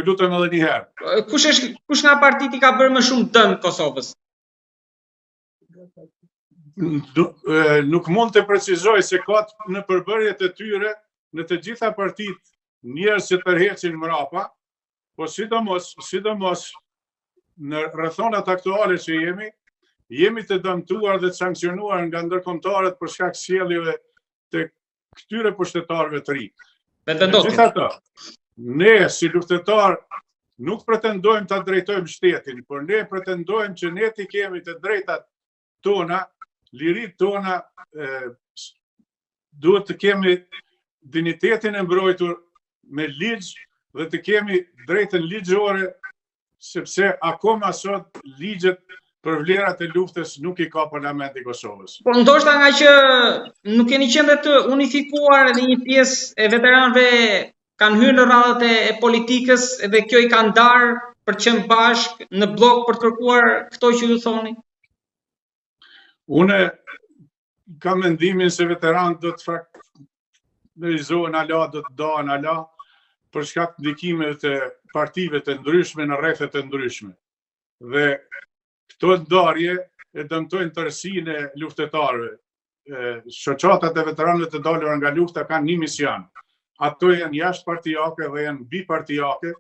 lutem edhe një herë. Kush nga partitë i ka bërë më shumë dëm Kosovës? Nuk mund të precizoj se ka në përbërjet e tyre në të gjitha partitë njerëz që tërheqin mrapa, po sidomos në rrethonat aktuale që jemi të dëmtuar dhe të sankcionuar nga ndërkombëtarët për shkak sjelljeve të këtyre pushtetarëve të ri. Megjithatë, ne si luftëtar nuk pretendojmë ta drejtojmë shtetin, por ne pretendojmë që ne ti kemi të drejtat tona, liritë tona, duhet të kemi dinjitetin e mbrojtur me ligj dhe të kemi drejtën ligjore, sepse akoma sot ligjet për vlerat e luftës nuk i ka Parlamenti i Kosovës. Po ndoshta nga që nuk keni qenë të unifikuar dhe një pjesë e veteranëve kanë hyrë në radhët e politikës dhe kjo i ka ndarë për të qenë bashkë në blok për të kërkuar këto që ju thoni? Unë kam mendimin se veteranët do të faktorizohen ala, do të dohen ala, për shkak të ndikimeve të partive të ndryshme në rrethet të ndryshme. Dhe këto ndarje e dëmtojnë tërësinë e luftëtarëve. Shoqatat e veteranëve të dalura nga lufta kanë një mision. Ato janë jashtëpartijake dhe janë bipartijake,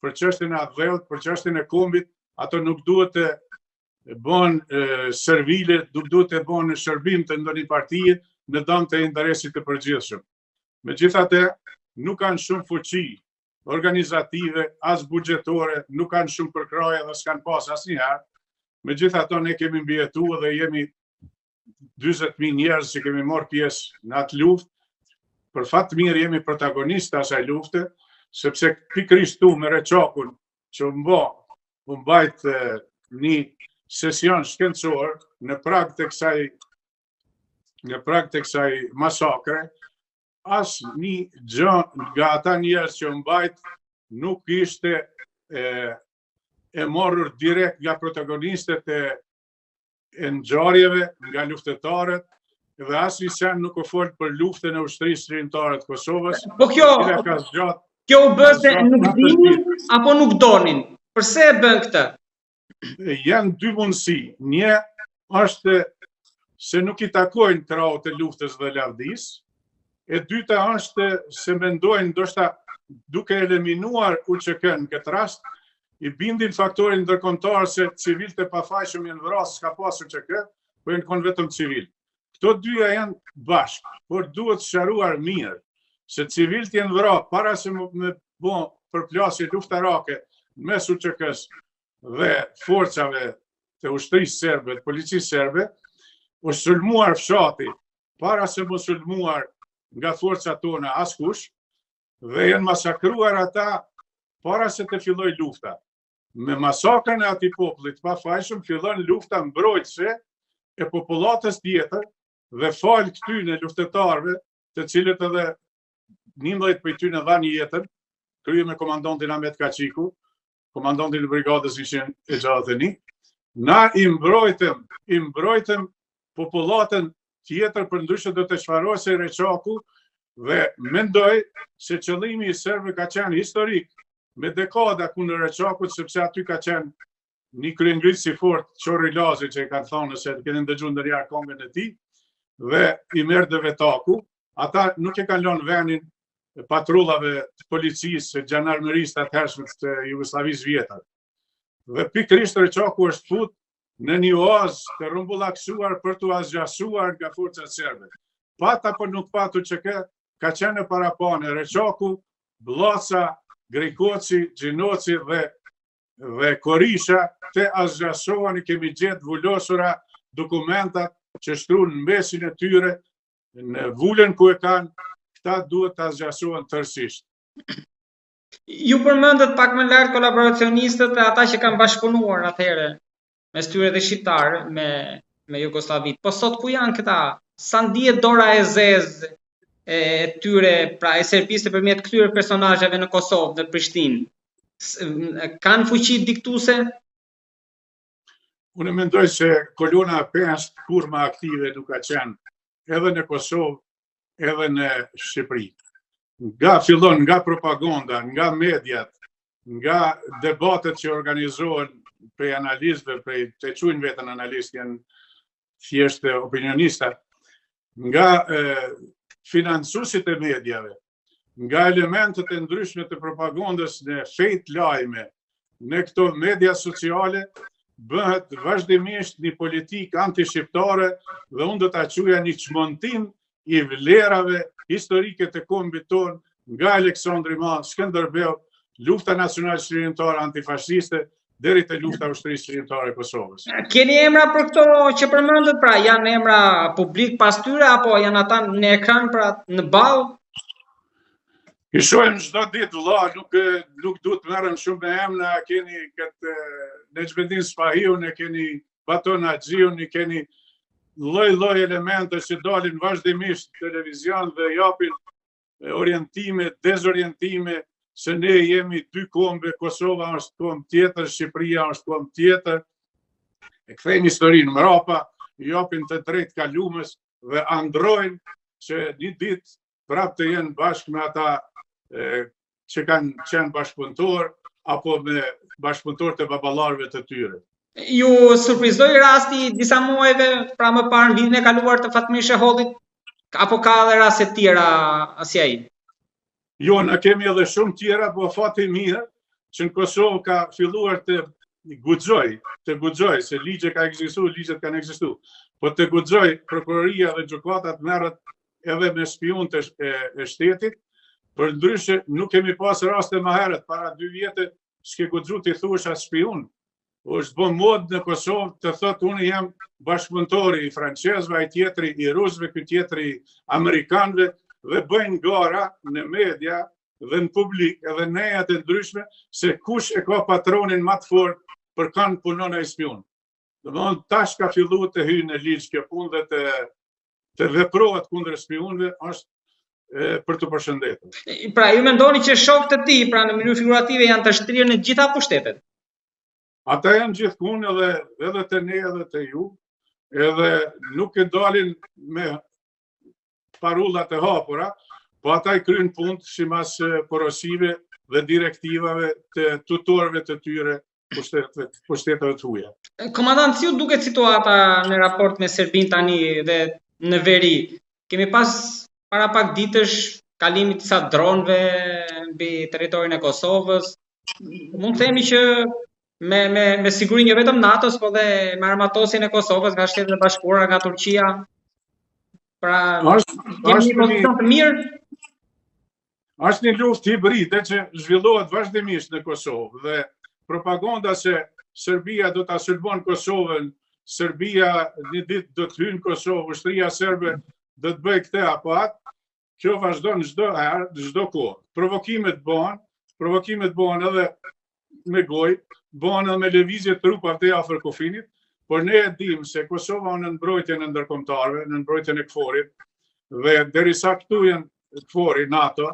për çështjen e atdhellt, për çështjen e kombit, ato nuk duhet të bën servile, nuk duhet të bën shërbim të ndonjë partie në dëm të interesit të përgjithshëm. Megjithatë, nuk kanë shumë fuqi organizative, as buxhetore, nuk kanë shumë përkraje dhe s'kan pas asnjëherë. Megjithatë, ne kemi mbijetuar dhe jemi 40.000 njerëz që kemi marrë pjesë në atë luftë. Për fat të mirë jemi protagonistë asaj lufte, sepse pikërisht tu me Reçakun që u mbajt një sesion shkencor në prag të kësaj masakre, as një gjë nga ata njerëz që u mbajt nuk ishte e marrur direkt nga protagonistët e ngjarjeve, nga luftëtarët, dhe asnjë sen nuk u fol për luftën e ushtrisë shërimtare të Kosovës. Po kjo u bë se nuk dinin apo nuk donin. Përse e bën këtë? Janë dy mundësi. Një është se nuk i takojnë kraut e luftës dhe lavdisë. E dyta është se mendojnë ndoshta duke eliminuar UÇK-n në këtë rast, i bindin faktorin ndërkombëtar se civilët e pafajshëm janë vrasë, s'ka pas UÇK, po janë kon vetëm civil. Këto dyja janë bashkë, por duhet sqaruar mirë se civilët janë vrarë para se me bë përplasje luftarake mes UÇK-s dhe forcave të ushtrisë serbe, të policisë serbe, u sulmuar fshati para se mu sulmuar nga forcat tona askush, dhe janë masakruar ata para se të filloj lufta. Me masakrën e atij popullit pafajshëm fillon lufta mbrojtëse e popullatës tjetër dhe fal këtyne luftëtarëve, të cilët edhe 11 prej tyre dhanë jetën, krye me komandantin Ahmet Kaçiku, komandantin e brigadës ishin e Xhatheni. Na i mbrojtëm popullatën tjetër, për ndryshe do të shfarosej Reçaku, dhe mendoj se qëllimi i serbëve ka qenë historik me dekada kundër Reçakut, sepse aty ka qenë një kryengritës i fort, Çorri Lazi, që i kanë thonë se keni dëgjuar ndonjëherë këngën e tij, dhe i merr Devetaku. Ata nuk e kanë lënë vendin patrullave të policisë, gjandarmerisë të atëhershme të Jugosllavisë vjetër. Dhe pikërisht Reçaku është fut në një oazë të rrumbullaksuar për t'u azgjasuar nga forcat serbe. Pat apo nuk pat UÇK, ka qenë e parapane Reçaku, Bllaca, Grejkoci, Gjinoci dhe Korisha të azgjasohen, kemi gjetë vullosura dokumentat që shkruan në mesin e tyre, në vulën ku e kanë, këta duhet të azgjasohen tërësisht. Ju përmendët pak më lart kolaboracionistët e ata që kanë bashkëpunuar atëherë mes tyre dhe shqiptarë me Jugosllavit. Po sot ku janë këta? Sa ndihet dora e zezë e tyre, pra e Serbisë përmjet këtyre personazheve në Kosovë, në Prishtinë? Kanë fuqi diktuese? Unë mendoj se kolona 5 kur më aktive nuk ka qenë edhe në Kosovë, edhe në Shqipëri. Fillon nga propaganda, nga mediat, nga debatet që organizohen prej analistëve, prej të quajnë veten analistë, janë thjesht opinionista, nga financuesit e mediave, nga elementet e ndryshme të propagandës në fake lajme, në këto media sociale, bëhet vazhdimisht një politikë anti-shqiptare dhe unë do ta quaja një çmontim i vlerave historike të kombit tonë nga Aleksandri i Madh, Skënderbeu, lufta nacionale shqiptare antifashiste deri te lufta ushtrisë shqiptare e Kosovës. Keni emra për këto që përmendet, pra janë emra publik pas tyre apo janë ata në ekran pra në ballë? I shohim çdo ditë vëlla, nuk duhet merren shumë me emra, keni këtë Necmettin Spahiun, keni Baton Haxhiun, keni lloj elemente që dalin vazhdimisht në televizion dhe japin orientime, dezorientime, se ne jemi dy kombe, Kosova është komb tjetër, Shqipëria është komb tjetër. E kthejnë historinë mrapa, japin të drejtë kalumës dhe androjnë që një ditë prapë të jenë bashkë me ata që kanë qenë bashkëpunëtor apo me bashkëpunëtorët e baballarëve të tyre. Ju surprizoi rasti disa muajve, pra më parë në vitin e kaluar të Fatmir Shehollit, apo ka edhe raste tjera si ai? Jo, ne kemi edhe shumë tjera, po fati mirë që në Kosovë ka filluar të guxoj, se ligjet kanë ekzistuar, po të guxoj prokuroria dhe gjykatat merret edhe me spionët e shtetit. Për ndryshe nuk kemi pas raste më herët, para 2 vjetë s'ke guxu t'i thuash as spion. Është bën mod në Kosovë të thotë unë jam bashkëpunëtori i francezëve, ai tjetri i rusëve, ky tjetri i amerikanëve, dhe bëjnë gara në media dhe në publik edhe nejat e ndryshme se kush e ka patronin më të fortë për kanë punon ai spion. Domthonë tash ka filluar të hyjë në ligj kjo punë dhe të veprohet kundër spionëve është për të përshëndetur. Pra ju mendoni që shokët e tij, pra në mënyrë figurative janë të shtrirë në gjitha pushtetet? Ata janë gjithmonë edhe të ne edhe të ju, edhe nuk e dalin me parullat e hapura, po ata i kryejnë punë sipas porosive dhe direktivave të tutorëve të tyre pushteteve të huaja. Komandant, si ju duket situata në raport me Serbinë tani dhe në veri? Kemi pas para pak ditësh kalimit disa dronëve mbi territorin e Kosovës. Mund të themi që me siguri jo vetëm NATO-s, po dhe me armatosjen e Kosovës nga Shtetet e Bashkuara, nga Turqia. Pra, jemi në pozicion të mirë. Është një luftë hibride që zhvillohet vazhdimisht në Kosovë dhe propaganda se Serbia do ta sulmon Kosovën, Serbia një ditë do të hyjë në Kosovë, ushtria serbe do të bëjë këtë apo atë, kjo vazhdon çdo herë, çdo kohë. Provokimet bëhen edhe me gojë, bëhen edhe me lëvizje trupave të afër kufinit, por ne e dimë se Kosova në mbrojtjen e ndërkombëtarëve, në mbrojtjen e KFOR-it, dhe derisa këtu janë KFOR-i, NATO,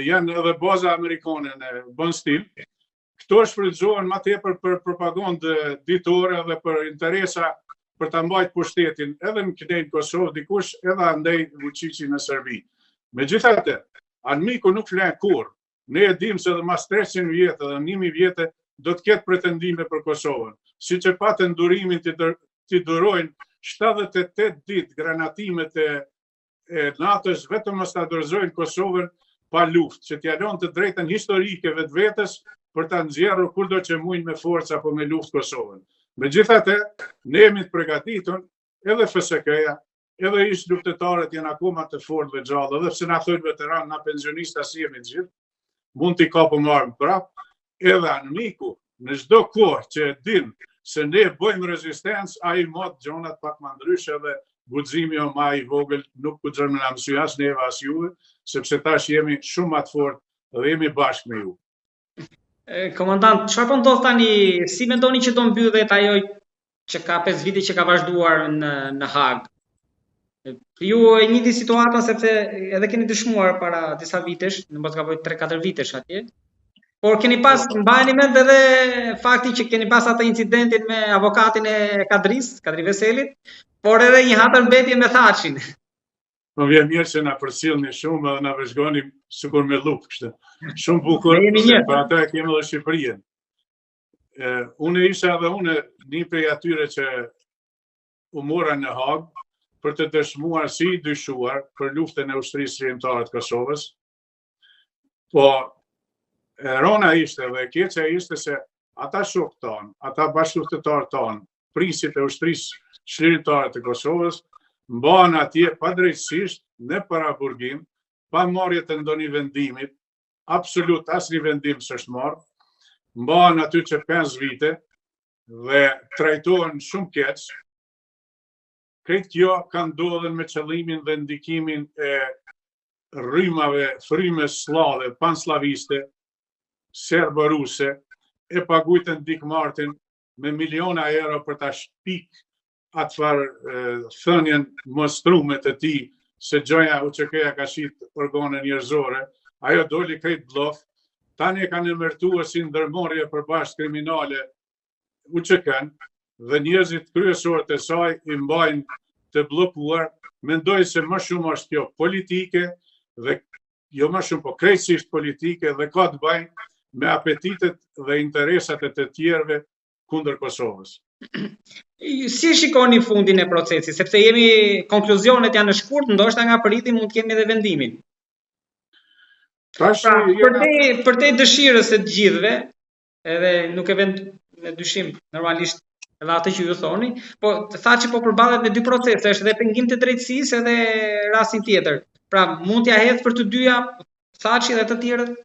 janë edhe baza amerikane në bon stil, këto shfrytëzohen më tepër për propagandë ditore dhe për interesa për ta mbajtur pushtetin edhe në këtej Kosovë, dikush edhe andej Vučići në Serbi. Megjithatë, anmiku nuk flen kurrë. Ne e dimë se edhe mas 300 vjetë dhe 1000 vjetë do të ketë pretendime për Kosovën. Siç e patën durimin t'i durojnë 78 ditë granatimet e NATO-s vetëm mos ta dorëzojnë Kosovën pa luftë, që t'ia lënë të drejtën historike vetvetes për ta nxjerrur kurdo që mujnë me forcë apo me luftë Kosovën. Megjithatë, ne jemi të përgatitur, edhe FSK-ja, edhe ish luftëtarët janë akoma të fortë dhe gjallë, edhe pse na thonë veteran, na pensionista si jemi të gjithë, mund t'i kapëm armë prapë, edhe anmiku në çdo kohë që e din se ne bëjmë rezistencë, ai mot gjonat pak më ndryshe dhe guximi o më i vogël nuk guxon në mësy as neve as juve, sepse tash jemi shumë më të fortë dhe jemi bashkë me ju. Komandant, çfarë po ndodh tani? Si mendoni që do mbyllet ajo që ka 5 vite që ka vazhduar në Hag? Ju e njëjti situata sepse edhe keni dëshmuar para disa vitesh, në mos gaboj 3-4 vitesh atje. Por keni pas mbajeni mend edhe fakti që keni pas atë incidentin me avokatin e Kadri Veselit, por edhe një hatër mbetje me Thaçin. Më vjen mirë që na përcjellni shumë dhe na vëzhgoni sikur me lup kështu. Shumë bukur, për ata e kemi edhe Shqipërinë. Unë isha edhe unë një prej atyre që u mora në Hagë për të dëshmuar si i dyshuar për luftën e ushtrisë shqiptare të Kosovës. Po rona ishte dhe keqja ishte se ata shokët tanë, ata bashkëluftëtarët tanë, prisit e ushtrisë shqiptare të Kosovës, mbahen atje padrejtësisht në paraburgim, pa marrje të ndonjë vendimit, absolut asnjë vendim s'është marrë, mbahen aty që 5 vite dhe trajtohen shumë keq. Këtë kjo ka ndodhur me qëllimin dhe ndikimin e rrymave, frymës slave, panslaviste, serbo-ruse, e pagujtën Dick Martin me miliona euro për ta shpik atëfar thënien mostrume të tij se gjoja UÇK-ja ka shit organe njerëzore, ajo doli krejt bllok. Tani e kanë emërtuar si ndërmarrje përbashkë kriminale UÇK-n dhe njerëzit kryesorët e saj i mbajnë të bllokuar. Mendoj se më shumë është kjo politike dhe jo më shumë, po krejtësisht politike dhe ka të bëjë me apetitet dhe interesat e të tjerëve kundër Kosovës. Si shikoni fundin e procesit, sepse konkluzionet janë në shkurt, ndoshta nga përiti mund të kemi edhe vendimin. Për te dëshirës e të gjithëve, edhe nuk e vend me dyshim normalisht edhe atë që ju thoni, po tha që po përballet me dy procese, është edhe pengim të drejtësisë edhe rastin tjetër. Pra mund t'ja hedh për të dyja Thaçi dhe të tjerët?